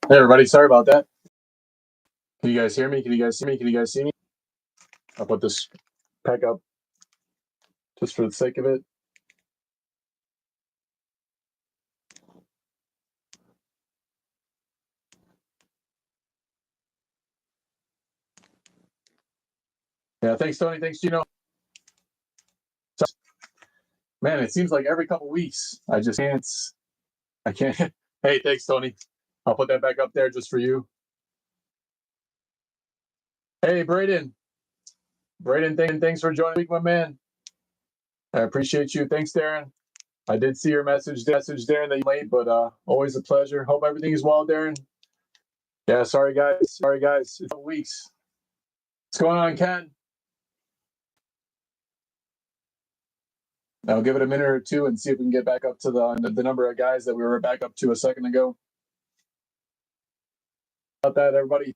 Hey everybody, sorry about that. Can you guys hear me? Can you guys see me? Can you guys see me? I'll put this pack up just for the sake of it. Yeah, thanks Tony, thanks Gino. Man, it seems like every couple weeks I can't. Hey, thanks Tony. I'll put that back up there just for you. Hey Braden, thanks for joining me, my man. I appreciate you. Thanks Darren. I did see your message Darren, that you late, but always a pleasure. Hope everything is well, Darren. Yeah, sorry guys. It's a couple weeks. What's going on, Ken? I'll give it a minute or two and see if we can get back up to the number of guys that we were back up to a second ago. About that, everybody.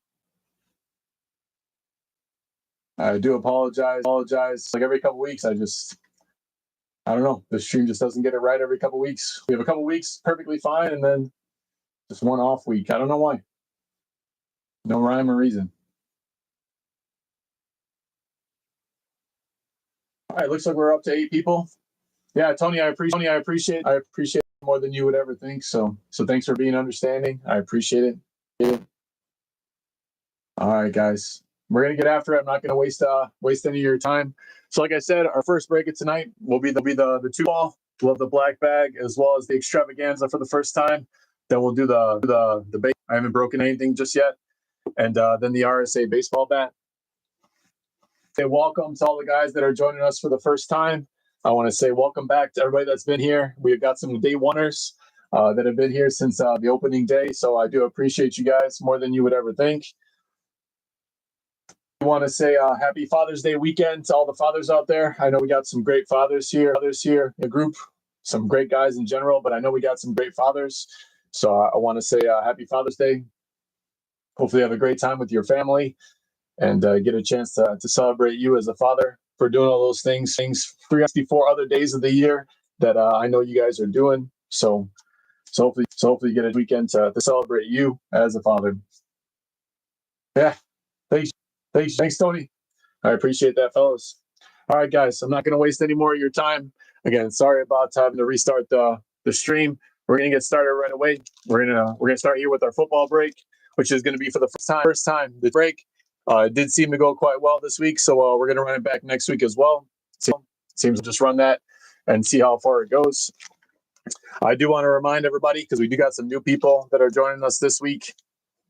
I do apologize. Like every couple weeks, I don't know. The stream just doesn't get it right every couple weeks. We have a couple weeks perfectly fine, and then just one off week. I don't know why. No rhyme or reason. All right, looks like we're up to 8 people. Yeah, Tony, I appreciate it more than you would ever think. So thanks for being understanding. I appreciate it. All right, guys, we're gonna get after it. I'm not gonna waste any of your time. So, like I said, our first break of tonight will be the 2-ball. We'll have the black bag as well as the extravaganza for the first time. Then we'll do the base. I haven't broken anything just yet, and then the RSA baseball bat. Say welcome to all the guys that are joining us for the first time. I want to say welcome back to everybody that's been here. We've got some day oneers that have been here since the opening day. So I do appreciate you guys more than you would ever think. I want to say happy Father's Day weekend to all the fathers out there. I know we got some great fathers here in the group, some great guys in general, but I know we got some great fathers. So I want to say happy Father's Day. Hopefully you have a great time with your family and get a chance to celebrate you as a father for doing all those things 364 other days of the year that I know you guys are doing. So hopefully you get a weekend to celebrate you as a father. Yeah, thanks, Tony. I appreciate that, fellas. All right, guys, I'm not going to waste any more of your time. Again, sorry about having to restart the stream. We're going to get started right away. We're gonna start here with our football break, which is going to be for the first time. The break it did seem to go quite well this week, so we're going to run it back next week as well. Seems to just run that and see how far it goes. I do want to remind everybody, because we do got some new people that are joining us this week,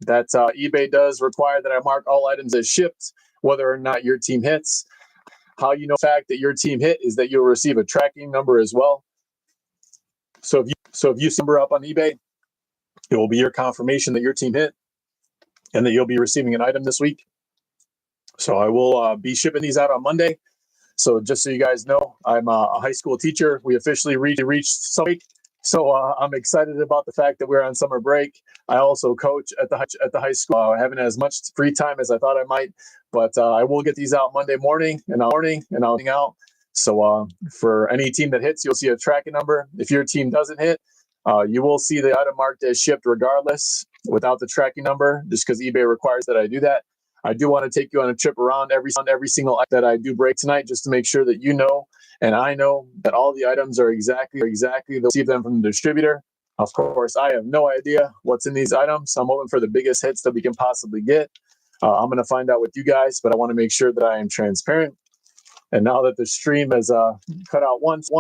that eBay does require that I mark all items as shipped, whether or not your team hits. How you know the fact that your team hit is that you'll receive a tracking number as well. So if you number up on eBay, it will be your confirmation that your team hit and that you'll be receiving an item this week. So I will be shipping these out on Monday. So just so you guys know, I'm a high school teacher. We officially reached summer break. So I'm excited about the fact that we're on summer break. I also coach at the high school. I haven't as much free time as I thought I might, but I will get these out Monday morning, and I'll hang out. So for any team that hits, you'll see a tracking number. If your team doesn't hit, you will see the item marked as shipped regardless without the tracking number, just because eBay requires that I do that. I do want to take you on a trip around every single item that I do break tonight, just to make sure that you know and I know that all the items are exactly they'll receive them from the distributor. Of course, I have no idea what's in these items. I'm hoping for the biggest hits that we can possibly get. I'm going to find out with you guys, but I want to make sure that I am transparent. And now that the stream has cut out once,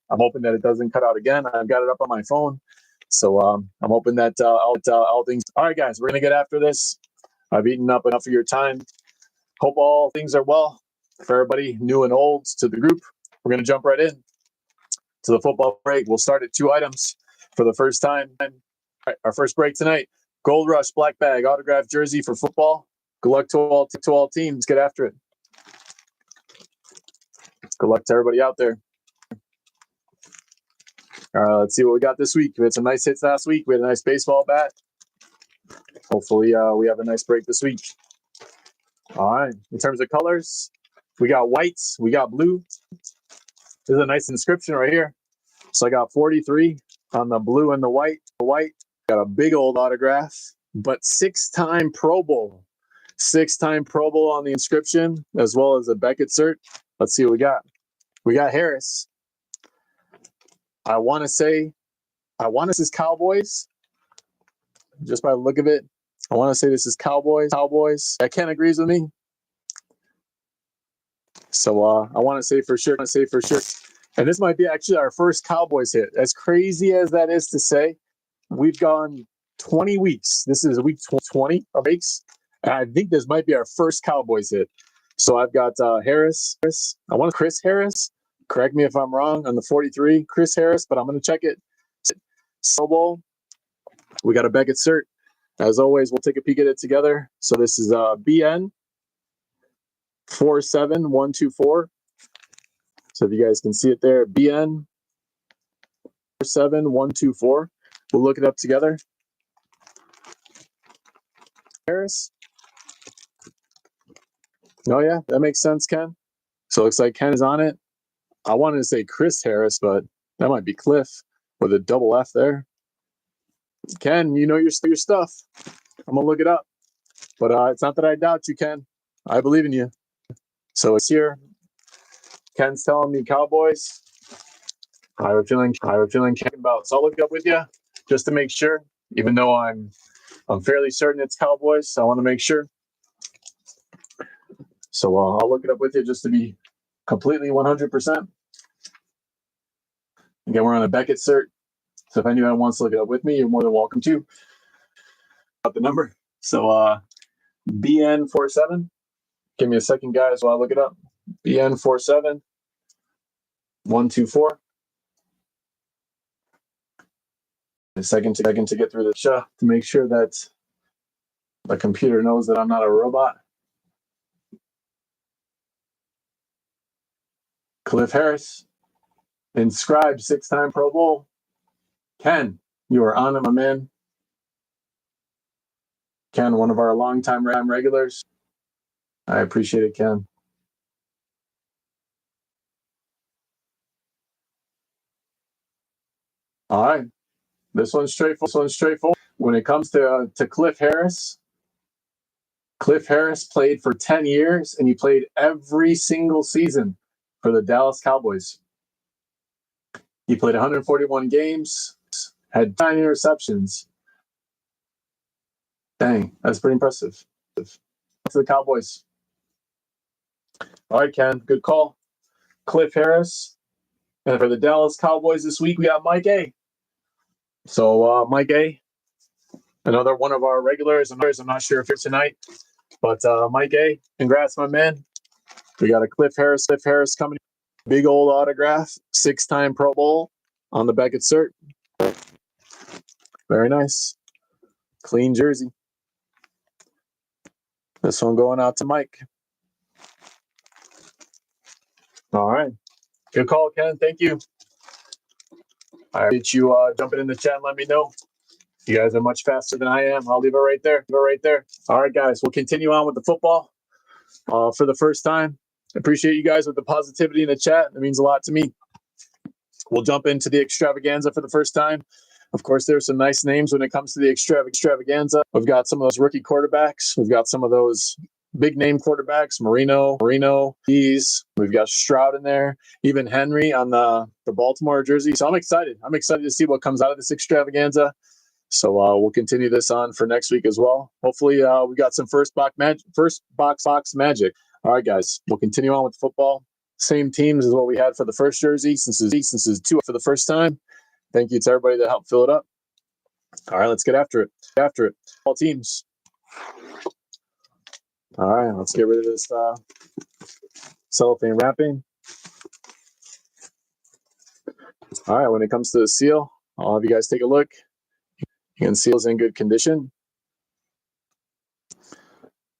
I'm hoping that it doesn't cut out again. I've got it up on my phone. So I'm hoping that all things. All right, guys, we're going to get after this. I've eaten up enough of your time. Hope all things are well for everybody, new and old, to the group. We're going to jump right in to the football break. We'll start at 2 items for the first time. All right, our first break tonight, Gold Rush Black Bag autographed jersey for football. Good luck to all teams. Get after it. Good luck to everybody out there. Let's see what we got this week. We had some nice hits last week. We had a nice baseball bat. Hopefully we have a nice break this week. All right. In terms of colors, we got whites. We got blue. There's a nice inscription right here. So I got 43 on the blue and the white. Got a big old autograph but 6-time Pro Bowl. 6-time Pro Bowl on the inscription, as well as a Beckett cert. Let's see what we got. We got Harris. I want to say this is Cowboys. Just by the look of it, I want to say this is Cowboys. Ken agrees with me. So I want to say for sure. And this might be actually our first Cowboys hit. As crazy as that is to say, we've gone 20 weeks. This is week 20 of weeks. And I think this might be our first Cowboys hit. So I've got Harris. I want Chris Harris. Correct me if I'm wrong on the 43, Chris Harris, but I'm going to check it. Pro Bowl. We got a Beckett cert. As always, we'll take a peek at it together. So this is BN 47124. So if you guys can see it there, BN 47124. We'll look it up together. Harris. Oh yeah, that makes sense, Ken. So it looks like Ken is on it. I wanted to say Chris Harris, but that might be Cliff with a double F there. Ken, you know your stuff. I'm gonna look it up, but it's not that I doubt you, Ken. I believe in you. So it's here. Ken's telling me Cowboys. I have a feeling Ken about. So I'll look it up with you just to make sure. Even though I'm fairly certain it's Cowboys, so I want to make sure. So I'll look it up with you just to be completely 100%. Again, we're on a Beckett cert. So if anyone wants to look it up with me, you're more than welcome to. Got the number. So BN47. Give me a second, guys, while I look it up. BN47124. A second to get through the show to make sure that the computer knows that I'm not a robot. Cliff Harris. Inscribed 6-time Pro Bowl. Ken, you are on it, my man. Ken, one of our longtime regulars. I appreciate it, Ken. All right. This one's straightforward. When it comes to Cliff Harris played for 10 years, and he played every single season for the Dallas Cowboys. He played 141 games, had 9 interceptions. Dang, that's pretty impressive. To the Cowboys. All right, Ken, good call. Cliff Harris. And for the Dallas Cowboys this week, we got Mike A. So Mike A, another one of our regulars. I'm not sure if it's tonight, but Mike A, congrats, my man. We got a Cliff Harris coming. Big old autograph, 6-time Pro Bowl on the Beckett cert. Very nice. Clean jersey. This one going out to Mike. All right. Good call, Ken. Thank you. I appreciate you jumping in the chat and let me know. You guys are much faster than I am. I'll leave it right there. All right, guys. We'll continue on with the football for the first time. Appreciate you guys with the positivity in the chat. It means a lot to me. We'll jump into the extravaganza for the first time. Of course, there's some nice names when it comes to the extravaganza. We've got some of those rookie quarterbacks. We've got some of those big name quarterbacks, Marino, Keys. We've got Stroud in there, even Henry on the Baltimore jersey. So I'm excited. I'm excited to see what comes out of this extravaganza. So we'll continue this on for next week as well. Hopefully, we got some first box magic. All right, guys, we'll continue on with football. Same teams as what we had for the first jersey, since it's 2 for the first time. Thank you to everybody that helped fill it up. All right, let's get after it. All teams. All right, let's get rid of this cellophane wrapping. All right, when it comes to the seal, I'll have you guys take a look. You can see it's in good condition.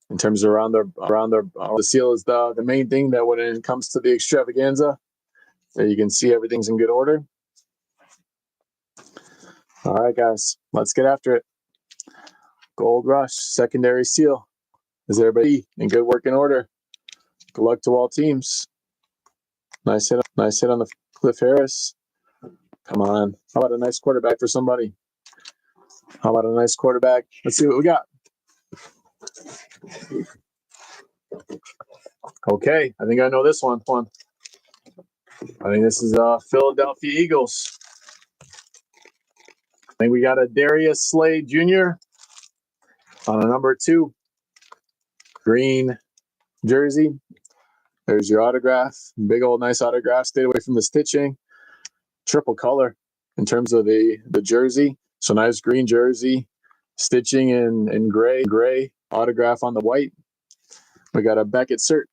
In terms of around the seal is the main thing that when it comes to the extravaganza, that you can see everything's in good order. All right, guys, let's get after it. Gold Rush, secondary seal. Is everybody in good working order? Good luck to all teams. Nice hit on the Cliff Harris. Come on. How about a nice quarterback for somebody? How about a nice quarterback? Let's see what we got. Okay, I think I know this one. I think this is Philadelphia Eagles. I think we got a Darius Slay Jr. on a number 2 green jersey. There's your autograph. Big old nice autograph. Stayed away from the stitching. Triple color in terms of the jersey. So nice green jersey. Stitching in gray. Autograph on the white. We got a Beckett cert.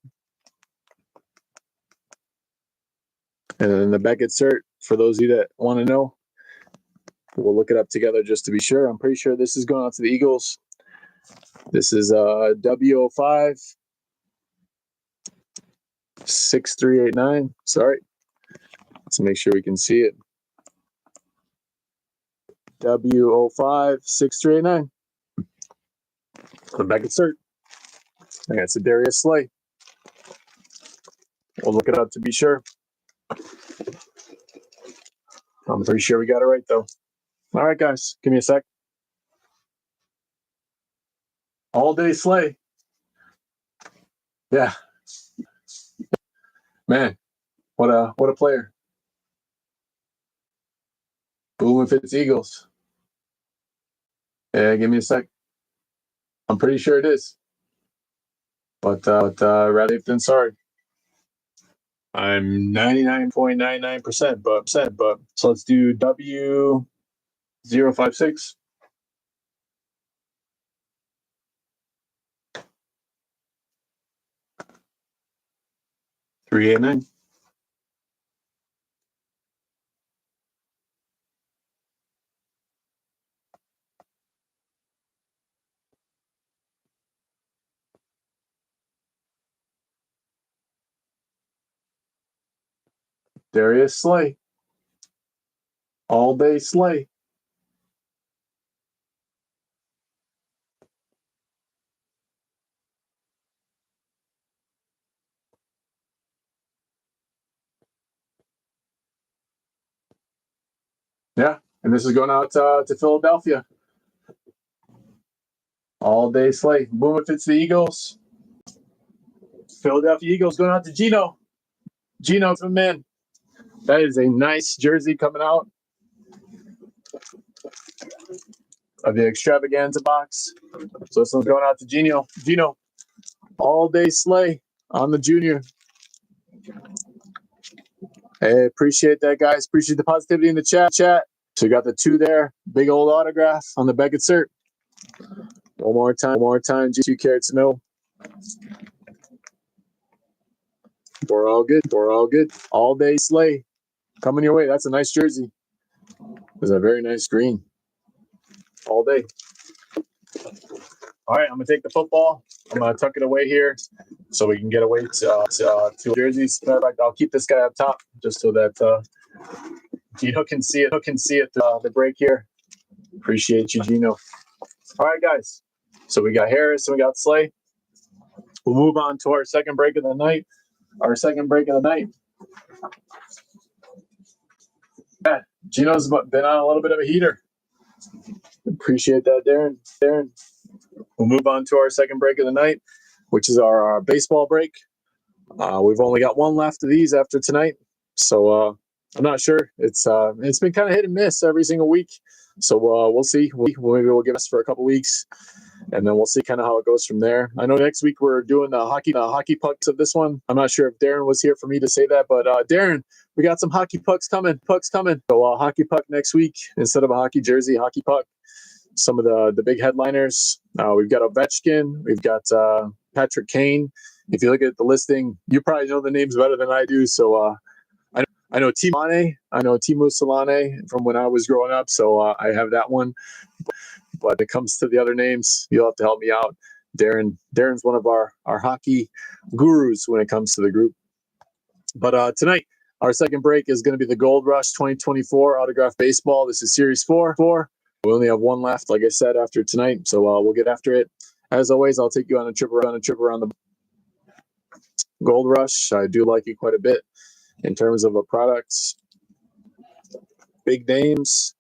And then the Beckett cert, for those of you that want to know, we'll look it up together just to be sure. I'm pretty sure this is going out to the Eagles. This is W05 6389. Sorry. Let's make sure we can see it. W05 6389. The Beckett cert. I got Darius Slay. We'll look it up to be sure. I'm pretty sure we got it right, though. All right, guys. Give me a sec. All day Slay. Yeah. Man, what a player. Boom if it's Eagles. Yeah, give me a sec. I'm pretty sure it is. But rather safe than sorry. I'm 99.99%, but so let's do W056. 389. Darius Slay. All day Slay. Yeah, and this is going out to Philadelphia. All day Slay. Boom if it's the Eagles. Philadelphia Eagles going out to Gino. Gino, man. That is a nice jersey coming out of the extravaganza box. So this one's going out to Gino. Gino, all day Slay on the junior. Hey, appreciate that, guys. Appreciate the positivity in the chat. So you got the 2 there. Big old autograph on the Beckett cert. One more time. G2 care to know. We're all good. All day Slay coming your way. That's a nice jersey. It's a very nice green. All day. All right, I'm gonna take the football. I'm gonna tuck it away here so we can get away to jerseys. Matter of fact, I'll keep this guy up top just so that Gino can see it. The break here. Appreciate you, Gino. All right, guys. So we got Harris and we got Slay. We'll move on to our second break of the night. Yeah, Gino's been on a little bit of a heater. Appreciate that, Darren. We'll move on to our second break of the night, which is our baseball break. We've only got one left of these after tonight, so I'm not sure. It's been kind of hit and miss every single week, so we'll see. Maybe we'll give us for a couple weeks, and then we'll see kind of how it goes from there. I know next week we're doing the hockey pucks of this one. I'm not sure if Darren was here for me to say that, but Darren, we got some hockey pucks coming. So hockey puck next week instead of a hockey jersey, hockey puck. Some of the big headliners. We've got Ovechkin. We've got Patrick Kane. If you look at the listing, you probably know the names better than I do. So I know Teemu Selanne from when I was growing up. So I have that one. But when it comes to the other names, you'll have to help me out. Darren's one of our hockey gurus when it comes to the group. But tonight, our second break is going to be the Gold Rush 2024 Autograph Baseball. This is Series 4. We only have one left, like I said, after tonight. So we'll get after it. As always, I'll take you on a trip around the Gold Rush. I do like it quite a bit in terms of a products, big names,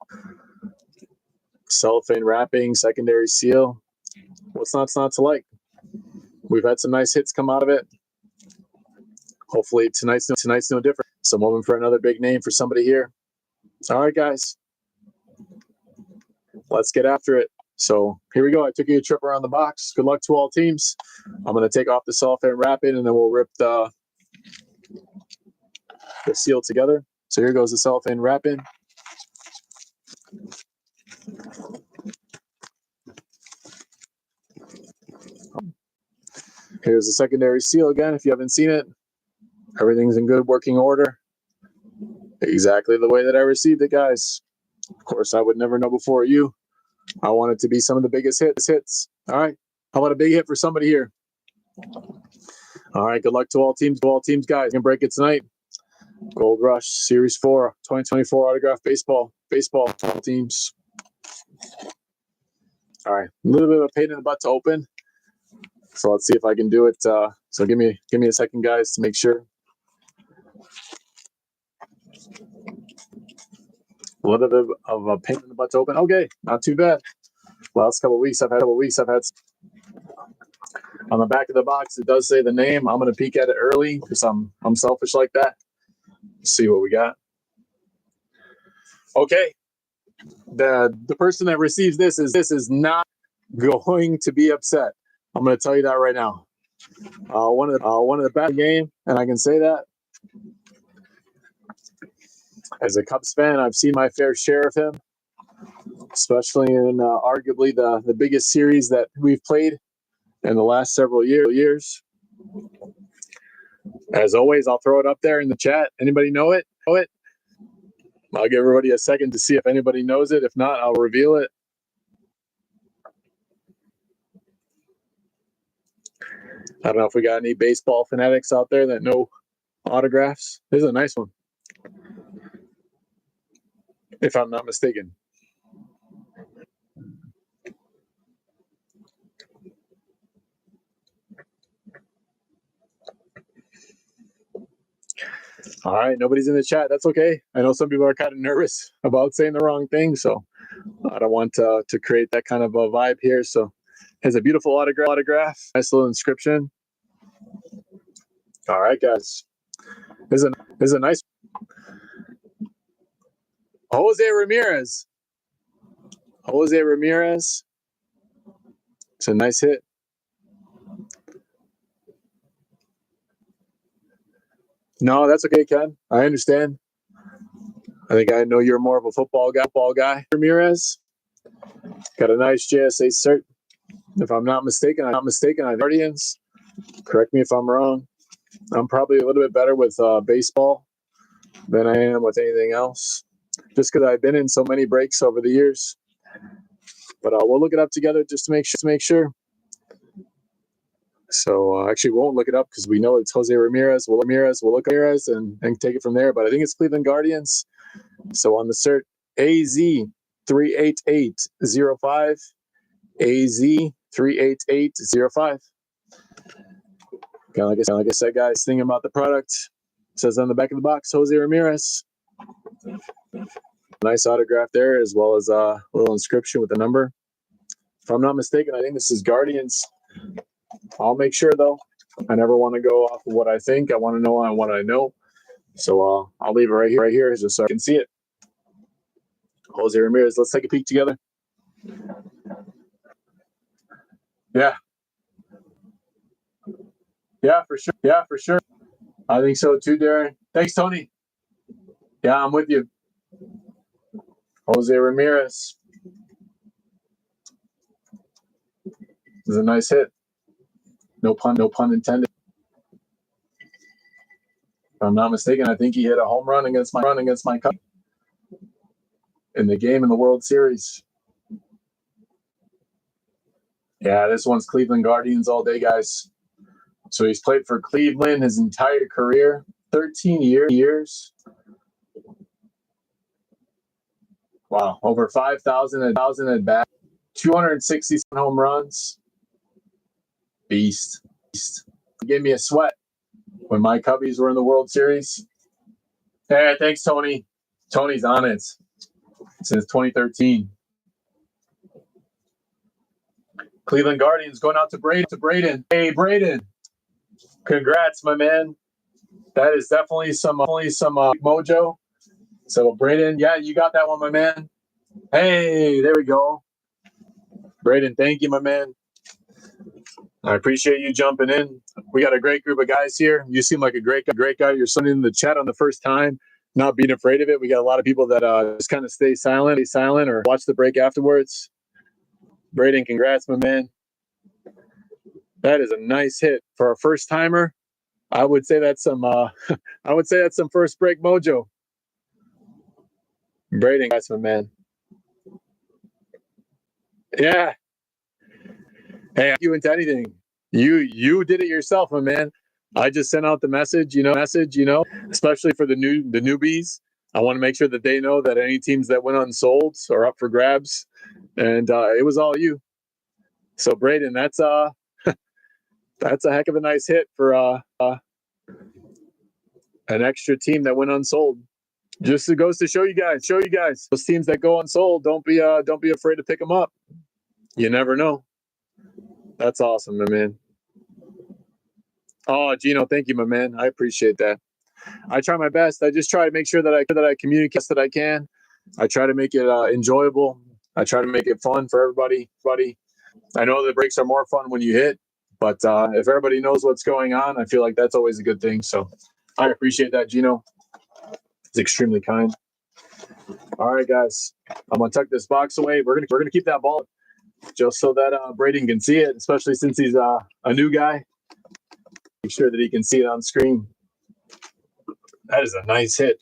cellophane wrapping, secondary seal. What's not to like? We've had some nice hits come out of it. Hopefully tonight's no different. So I'm hoping for another big name for somebody here. All right, guys. Let's get after it. So here we go. I took you a trip around the box. Good luck to all teams. I'm going to take off the cellophane wrapping, and then we'll rip the seal together. So here goes the cellophane wrapping. Here's the secondary seal again. If you haven't seen it, everything's in good working order. Exactly the way that I received it, guys. Of course, I would never know before you. I want it to be some of the biggest hits. All right. How about a big hit for somebody here? All right. Good luck to all teams, guys. Can break it tonight. Gold Rush Series 4, 2024 autograph baseball teams. All right. A little bit of a pain in the butt to open. So let's see if I can do it. So give me a second, guys, to make sure. A little bit of a pain in the butt to open. Okay, not too bad. Last couple of weeks, I've had on the back of the box. It does say the name. I'm going to peek at it early because I'm selfish like that. Let's see what we got. Okay, the person that receives this is not going to be upset. I'm going to tell you that right now. One of the best game, and I can say that. As a Cubs fan, I've seen my fair share of him, especially in arguably the biggest series that we've played in the last several years. As always, I'll throw it up there in the chat. Anybody know it? I'll give everybody a second to see if anybody knows it. If not, I'll reveal it. I don't know if we got any baseball fanatics out there that know autographs. This is a nice one, if I'm not mistaken. All right, nobody's in the chat. That's okay. I know some people are kind of nervous about saying the wrong thing, so I don't want to create that kind of a vibe here. So here's a beautiful autograph, nice little inscription. All right, guys. This is a nice Jose Ramirez. It's a nice hit. No, that's okay, Ken. I understand. I think I know you're more of a football guy. Ramirez got a nice JSA cert. If I'm not mistaken, I Guardians. Correct me if I'm wrong. I'm probably a little bit better with baseball than I am with anything else, just because I've been in so many breaks over the years. But we'll look it up together just to make sure. So actually, we won't look it up because we know it's Jose Ramirez. We'll look at Ramirez and take it from there. But I think it's Cleveland Guardians. So on the cert, AZ38805, AZ38805. Kind of like I said, guys, thinking about the product. It says on the back of the box, Jose Ramirez. Nice autograph there, as well as a little inscription with the number. If I'm not mistaken, I think this is Guardians. I'll make sure, though. I never want to go off of what I think. I want to know what I know. So I'll leave it right here, just so I can see it. Jose Ramirez. Let's take a peek together. Yeah, for sure. I think so too, Darren. Thanks, Tony. Yeah, I'm with you. Jose Ramirez. This is a nice hit. No pun intended. If I'm not mistaken, I think he hit a home run against my Cubs in the game in the World Series. Yeah, this one's Cleveland Guardians all day, guys. So he's played for Cleveland his entire career, 13 years. Wow, over 5,000 at bat, 260 home runs. Beast. He gave me a sweat when my Cubbies were in the World Series. Hey, thanks, Tony. Tony's on it since 2013. Cleveland Guardians going out to Braden. Hey, Braden. Congrats, my man. That is definitely some mojo. So, Braden, yeah, you got that one, my man. Hey, there we go. Braden, thank you, my man. I appreciate you jumping in. We got a great group of guys here. You seem like a great guy. You're sending in the chat on the first time, not being afraid of it. We got a lot of people that just kind of stay silent, or watch the break afterwards. Braden, congrats, my man. That is a nice hit for a first timer. I would say that's some first break mojo. Braden, that's my man. Yeah. Hey, you into anything? You did it yourself, my man. I just sent out the message, especially for the newbies. I want to make sure that they know that any teams that went unsold are up for grabs, and it was all you. So Braden, that's that's a heck of a nice hit for an extra team that went unsold. Just it goes to show you guys, those teams that go unsold, don't be afraid to pick them up. You never know. That's awesome, my man. Oh, Gino, thank you, my man. I appreciate that. I try my best. I just try to make sure that I communicate that I can. I try to make it enjoyable. I try to make it fun for everybody. I know the breaks are more fun when you hit, but if everybody knows what's going on, I feel like that's always a good thing. So I appreciate that, Gino. It's extremely kind. All right, guys, I'm gonna tuck this box away. We're gonna keep that ball just so that Braden can see it, especially since he's a new guy. Make sure that he can see it on screen. That is a nice hit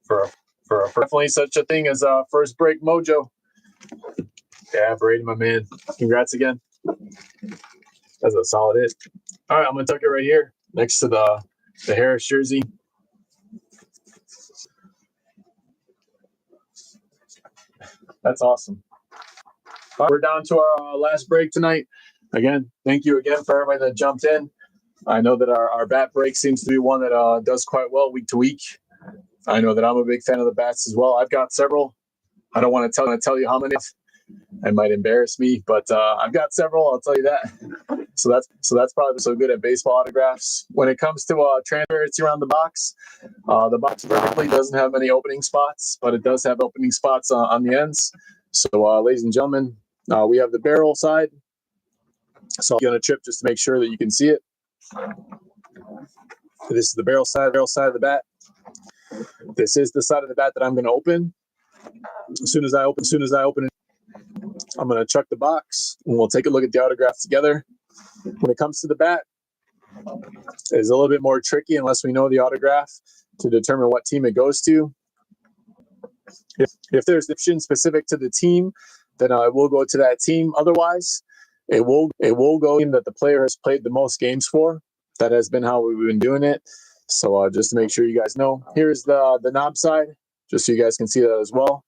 for definitely such a thing as a first break mojo. Yeah, Braden, my man. Congrats again. That's a solid hit. All right, I'm gonna tuck it right here next to the Harris jersey. That's awesome. We're down to our last break tonight. Again, thank you again for everybody that jumped in. I know that our bat break seems to be one that does quite well week to week. I know that I'm a big fan of the bats as well. I've got several. I don't want to tell you how many. It might embarrass me, but I've got several. I'll tell you that. So that's probably so good at baseball autographs. When it comes to transparency around the box vertically doesn't have many opening spots, but it does have opening spots on the ends. So, ladies and gentlemen, we have the barrel side. So I'm going to trip just to make sure that you can see it. This is the barrel side of the bat. This is the side of the bat that I'm going to open. As soon as I open it, I'm going to chuck the box and we'll take a look at the autographs together. When it comes to the bat, it's a little bit more tricky unless we know the autograph to determine what team it goes to. If there's an option specific to the team, then I will go to that team. Otherwise, it will go team that the player has played the most games for. That has been how we've been doing it. So just to make sure you guys know, here's the knob side, just so you guys can see that as well.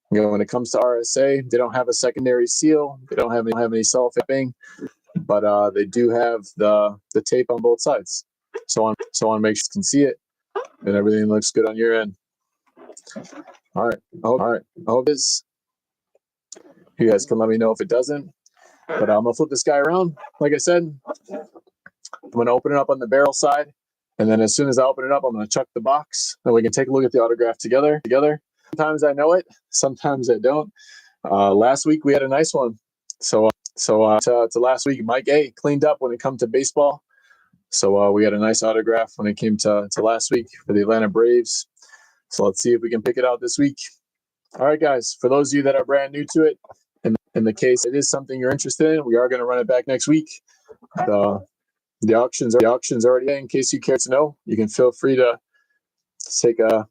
When it comes to RSA, they don't have a secondary seal. They don't have any self-tipping, but they do have the tape on both sides. So I want to make sure you can see it and everything looks good on your end. All right. I hope this. You guys can let me know if it doesn't. But I'm gonna flip this guy around. Like I said, I'm gonna open it up on the barrel side, and then as soon as I open it up, I'm gonna chuck the box. Then we can take a look at the autograph together. Sometimes I know it, sometimes I don't. Last week we had a nice one. So to last week, Mike A cleaned up when it comes to baseball. So we had a nice autograph when it came to last week for the Atlanta Braves. So let's see if we can pick it out this week. All right, guys. For those of you that are brand new to it, in the case it is something you're interested in, we are going to run it back next week. The auction's already in case you care to know. You can feel free to take a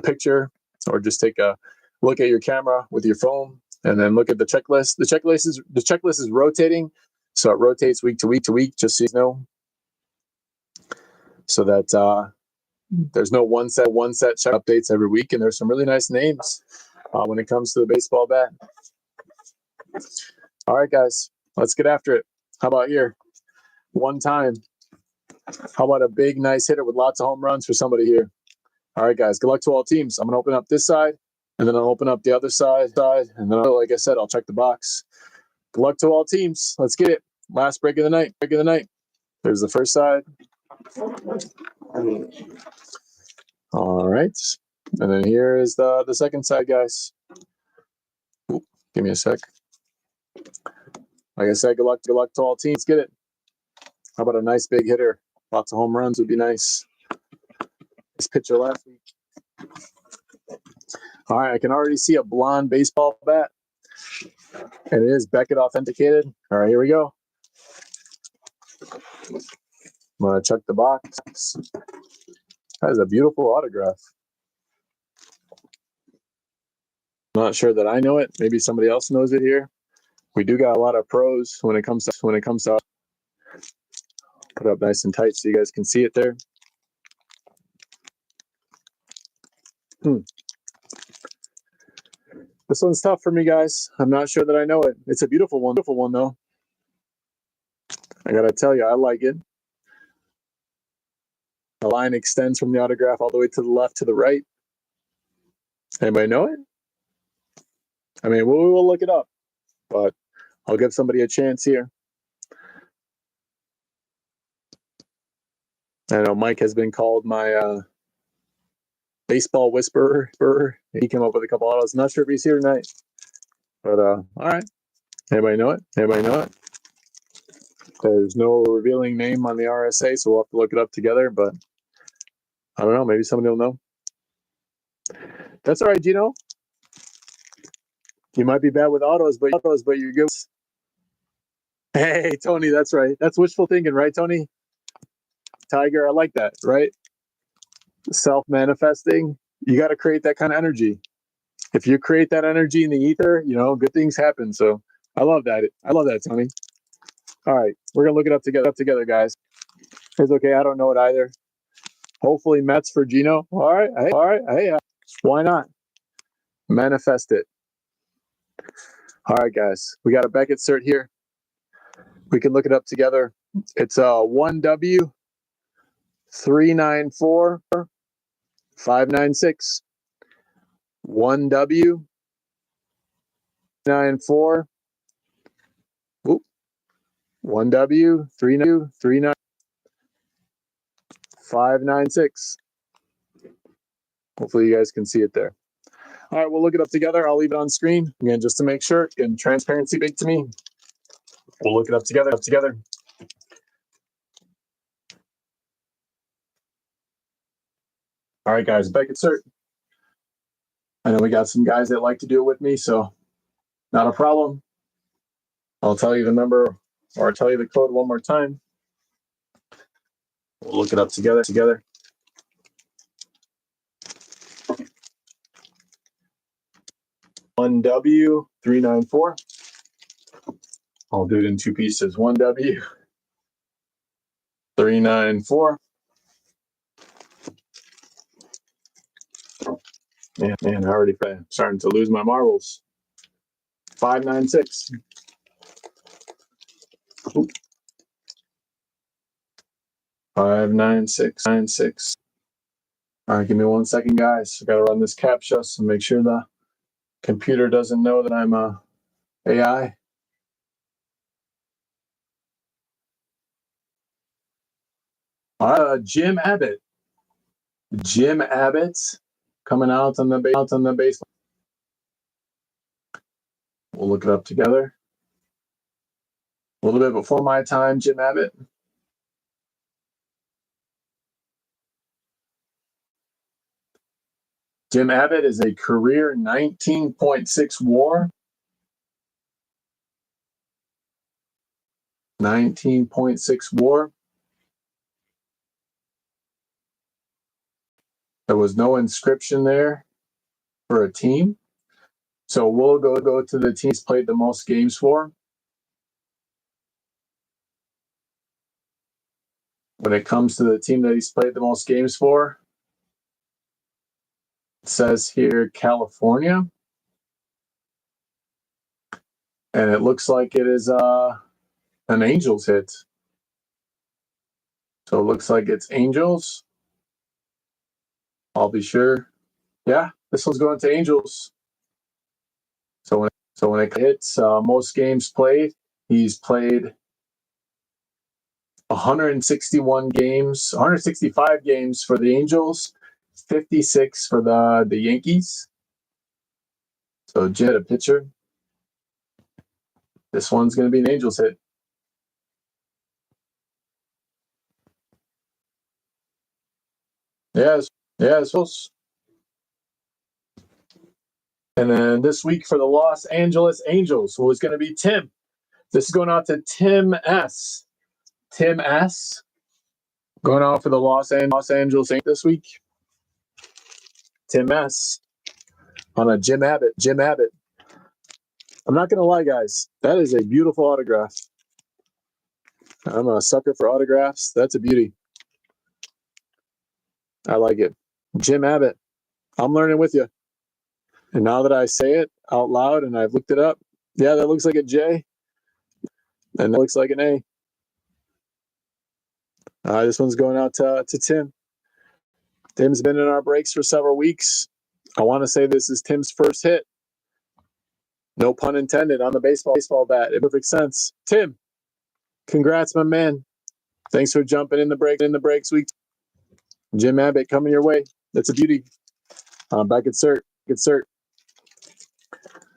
picture or just take a look at your camera with your phone and then look at the checklist. The checklist is rotating, so it rotates week to week, just so you know. So that there's no one set check updates every week, and there's some really nice names when it comes to the baseball bat. All right, guys, let's get after it. How about here? One time. How about a big, nice hitter with lots of home runs for somebody here? All right, guys, good luck to all teams. I'm going to open up this side, and then I'll open up the other side, and then, like I said, I'll check the box. Good luck to all teams. Let's get it. Last break of the night. There's the first side. All right. And then here is the second side, guys. Ooh, give me a sec. Like I said, good luck to all teams. Let's get it. How about a nice big hitter? Lots of home runs would be nice. This pitcher last week. All right, I can already see a blonde baseball bat. And it is Beckett authenticated. All right, here we go. I'm going to check the box. That is a beautiful autograph. I'm not sure that I know it. Maybe somebody else knows it here. We do got a lot of pros when it comes to put it up nice and tight so you guys can see it there. This one's tough for me, guys. I'm not sure that I know it. It's a beautiful one though. I gotta tell you, I like it. The line extends from the autograph all the way to the left to the right. Anybody know it? I mean, we'll look it up, but I'll give somebody a chance here. I know Mike has been called my baseball whisperer. He came up with a couple autos. Not sure if he's here tonight, but all right. Anybody know it? There's no revealing name on the RSA, so we'll have to look it up together. But I don't know. Maybe somebody will know. That's all right, Gino. You might be bad with autos, but you're good. Hey, Tony, that's right. That's wishful thinking, right, Tony? Tiger, I like that, right? Self-manifesting. You got to create that kind of energy. If you create that energy in the ether, good things happen. So I love that. Tony. All right, we're gonna look it up together, guys. It's okay. I don't know it either. Hopefully, Mets for Gino. All right. Hey, why not? Manifest it. All right, guys. We got a Beckett cert here. We can look it up together. It's a 1W 394 596. 1W 94. 1W 39 596. Hopefully you guys can see it there. All right, we'll look it up together. I'll leave it on screen again just to make sure. Again, transparency big to me. We'll look it up together. All right, guys, Beckett cert. I know we got some guys that like to do it with me, so not a problem. I'll tell you the number, or I'll tell you the code one more time. We'll look it up together. 1W 394. I'll do it in two pieces. 1W 394. Man, I already starting to lose my marbles. 596. 596. All right, give me 1 second, guys. I gotta run this CAPTCHA and make sure the computer doesn't know that I'm AI. Jim Abbott. Jim Abbott coming out on the baseline. We'll look it up together. A little bit before my time, Jim Abbott. Jim Abbott is a career 19.6 WAR. 19.6 WAR. There was no inscription there for a team. So we'll go to the teams played the most games for. When it comes to the team that he's played the most games for, it says here California. And it looks like it is an Angels hit. So it looks like it's Angels. I'll be sure. Yeah, this one's going to Angels. So So when it hits most games played, he's played 161 games, 165 games for the Angels, 56 for the Yankees. So Jed, a pitcher. This one's going to be an Angels hit. Yes. And then this week for the Los Angeles Angels, who is going to be Tim. This is going out to Tim S. Tim S. Going out for the Los Angeles Angels this week. Tim S. On a Jim Abbott. I'm not going to lie, guys. That is a beautiful autograph. I'm a sucker for autographs. That's a beauty. I like it. Jim Abbott. I'm learning with you. And now that I say it out loud and I've looked it up, yeah, that looks like a J. And that looks like an A. This one's going out to Tim. Tim's been in our breaks for several weeks. I want to say this is Tim's first hit. No pun intended on the baseball bat. It perfect sense. Tim, congrats, my man. Thanks for jumping in the breaks week. Jim Abbott coming your way. That's a beauty. Back at cert.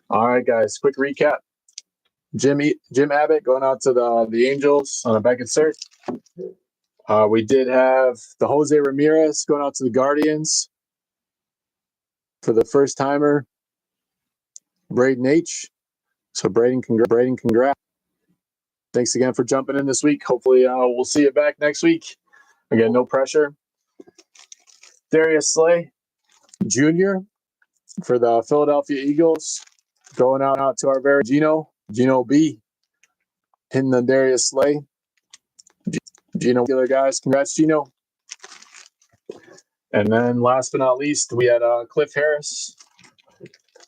All right, guys. Quick recap. Jim Abbott going out to the Angels on a back at cert. We did have the Jose Ramirez going out to the Guardians for the first timer. Braden H. So Braden, congrats. Thanks again for jumping in this week. Hopefully we'll see you back next week. Again, no pressure. Darius Slay Jr. for the Philadelphia Eagles. Going out to our very Gino B. Hitting the Darius Slay. Gino, guys. Congrats, Gino. And then last but not least, we had Cliff Harris.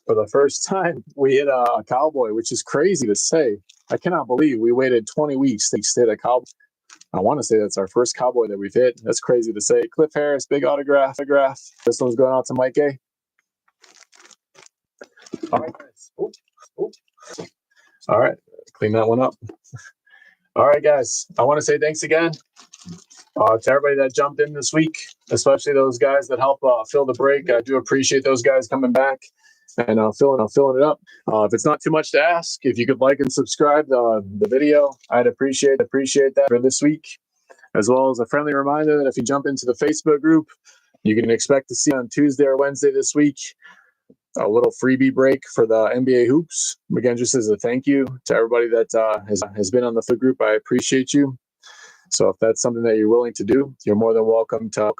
For the first time, we hit a Cowboy, which is crazy to say. I cannot believe we waited 20 weeks to hit a Cowboy. I want to say that's our first Cowboy that we've hit. That's crazy to say. Cliff Harris, big autograph. This one's going out to Mike A. All right, guys. All right, clean that one up. All right, guys. I want to say thanks again to everybody that jumped in this week, especially those guys that help fill the break. I do appreciate those guys coming back and filling it up. If it's not too much to ask, if you could like and subscribe the video, I'd appreciate that for this week, as well as a friendly reminder that if you jump into the Facebook group, you can expect to see on Tuesday or Wednesday this week a little freebie break for the NBA hoops. Again, just as a thank you to everybody that has been on the Facebook group. I appreciate you. So if that's something that you're willing to do, you're more than welcome to.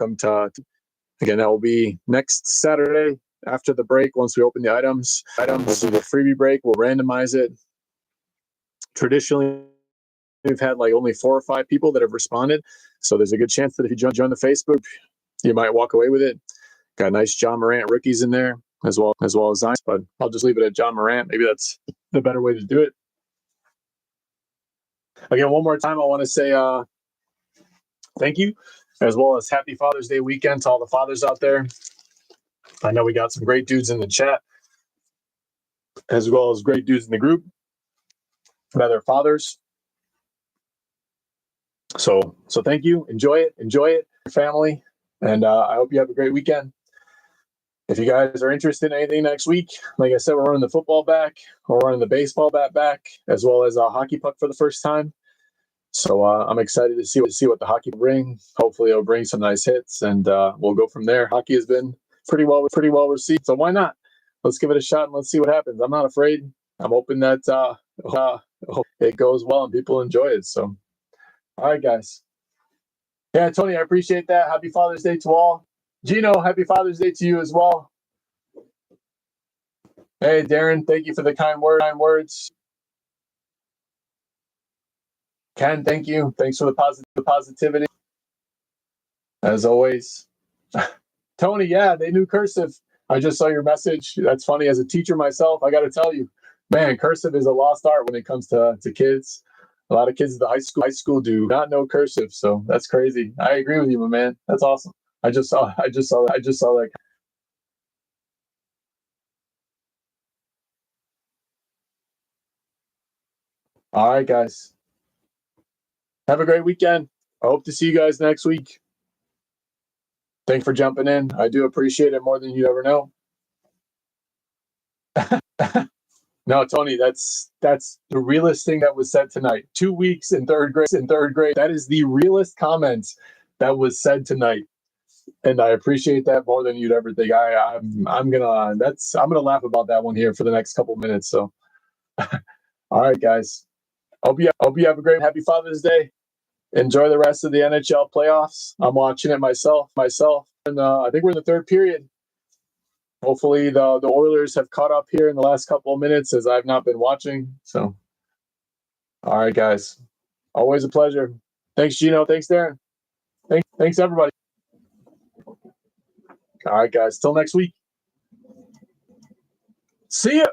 Again, that will be next Saturday after the break. Once we open the items, we'll do the freebie break. We'll randomize it. Traditionally, we've had like only 4 or 5 people that have responded. So there's a good chance that if you join the Facebook, you might walk away with it. Got nice John Morant rookies in there as well as Zion. But I'll just leave it at John Morant. Maybe that's the better way to do it. Again, one more time, I want to say thank you, as well as happy Father's Day weekend to all the fathers out there. I know we got some great dudes in the chat, as well as great dudes in the group that are fathers. So thank you. Enjoy it, family, and I hope you have a great weekend. If you guys are interested in anything next week, like I said, we're running the football back, we're running the baseball bat back, as well as a hockey puck for the first time. So I'm excited to see what the hockey will bring. Hopefully, it'll bring some nice hits, and we'll go from there. Hockey has been pretty well received, so why not? Let's give it a shot and let's see what happens. I'm not afraid. I'm hoping that it goes well and people enjoy it. So, all right, guys. Yeah, Tony, I appreciate that. Happy Father's Day to all. Gino, happy Father's Day to you as well. Hey, Darren, thank you for the kind words. Ken, thank you. Thanks for the positivity. As always. Tony, yeah, they knew cursive. I just saw your message. That's funny. As a teacher myself, I got to tell you, man, cursive is a lost art when it comes to kids. A lot of kids at the high school do not know cursive, so that's crazy. I agree with you, my man. That's awesome. I just saw that. All right, guys. Have a great weekend. I hope to see you guys next week. Thanks for jumping in. I do appreciate it more than you ever know. No, Tony, that's the realest thing that was said tonight. 2 weeks in third grade. That is the realest comment that was said tonight. And I appreciate that more than you'd ever think. I'm gonna laugh about that one here for the next couple minutes. So all right, guys. Hope you have a great happy Father's Day. Enjoy the rest of the NHL playoffs. I'm watching it myself, and I think we're in the third period. Hopefully, the Oilers have caught up here in the last couple of minutes, as I've not been watching. So, all right, guys, always a pleasure. Thanks, Gino. Thanks, Darren. Thanks, everybody. All right, guys. Till next week. See ya.